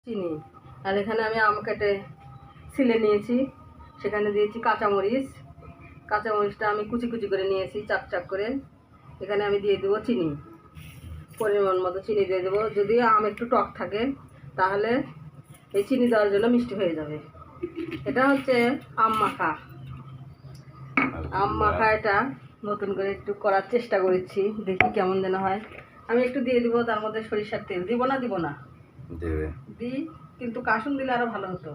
চিনি। আর এখানে আমি আম কেটে ছিলে নিয়েছি, সেখানে দিয়েছি কাঁচামরিচ। কাঁচামরিচটা আমি কুচি কুচি করে নিয়েছি, চাক চাক করে। এখানে আমি দিয়ে দেবো চিনি, পরিমাণ মতো চিনি দিয়ে দেবো। যদি আম একটু টক থাকে তাহলে এই চিনি দেওয়ার জন্য মিষ্টি হয়ে যাবে। এটা হচ্ছে আম মাখা। আম মাখা এটা নতুন করে একটু করার চেষ্টা করেছি, দেখি কেমন যেন হয়। আমি একটু দিয়ে দিব তার মধ্যে সরিষার তেল। দিব না দেবে দিই, কিন্তু কাসুন দিলে আরও ভালো হতো,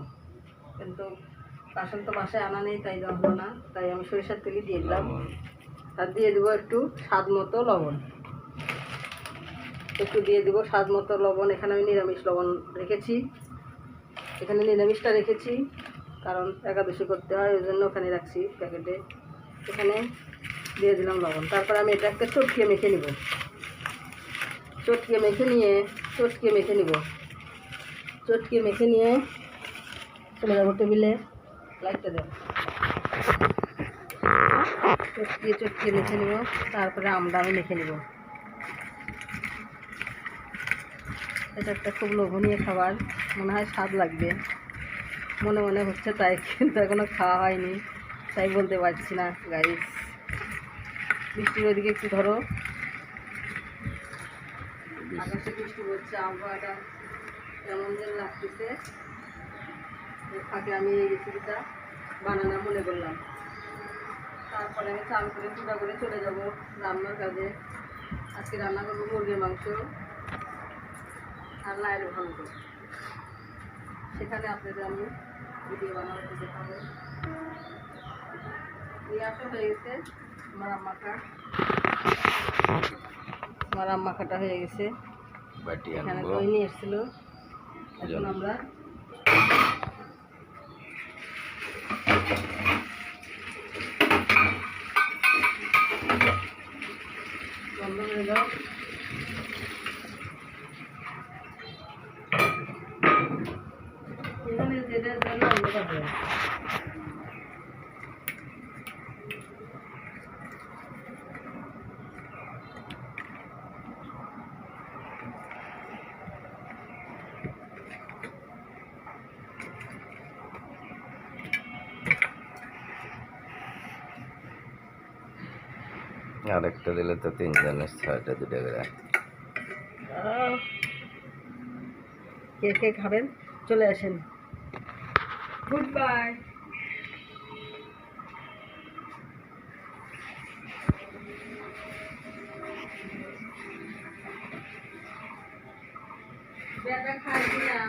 কিন্তু কাসুন তো বাসায় আনা নেই, তাই দেওয়া হলো না। তাই আমি সরিষার তেলই দিয়ে দিলাম। আর দিয়ে দেবো একটু স্বাদ মতো লবণ। একটু দিয়ে দেবো স্বাদ মতো লবণ। এখানে আমি নিরামিষ লবণ রেখেছি, এখানে নিরামিষটা রেখেছি, কারণ একাদশী করতে হয়, ওই জন্য ওখানে রাখছি প্যাকেটে। এখানে দিয়ে দিলাম লবণ। তারপর আমি এটা একটা চটকিয়ে মেখে নিব। চটকিয়ে মেখে নিয়ে চলে যাবো টেবিলে। লাইটটা দেব। চটকিয়ে মেখে নিব। তারপরে আমরা আমি মেখে নিব। এটা একটা খুব লোভনীয় খাবার, মনে হয় স্বাদ লাগবে, মনে মনে হচ্ছে তাই, কিন্তু এখনো খাওয়া হয়নি, তাই বলতে পারছি না গাইস। বৃষ্টির ওইদিকে একটু ধরো, আকাশে বৃষ্টি পড়ছে, আবহাওয়াটা কেমন যেন লাগতেছে। ফাঁকে আমি এই রেসিপিটা বানানো মনে করলাম। তারপরে আমি চান করে পূজা করে চলে যাব রান্নার কাজে। আজকে রান্না করবো মুরগির মাংস আর লাইয়ের ঘন্ট। সেখানে আপনাদের আমি ভিডিও বানাতে দেখাবো। এই আসা হয়ে গেছে আমার আম মাখাটা হয়ে গেছে। এখানে দই নিয়ে এসেছিল। এখন আমরা বন্ধ হয়ে যাও। এখানে যেটা জন্য অন্ধকার হয়ে আরেকটা দিলে তো 3 জনের 6টা 2টা করে। কে কে খাবেন চলে আসেন। Good bye. খাই না।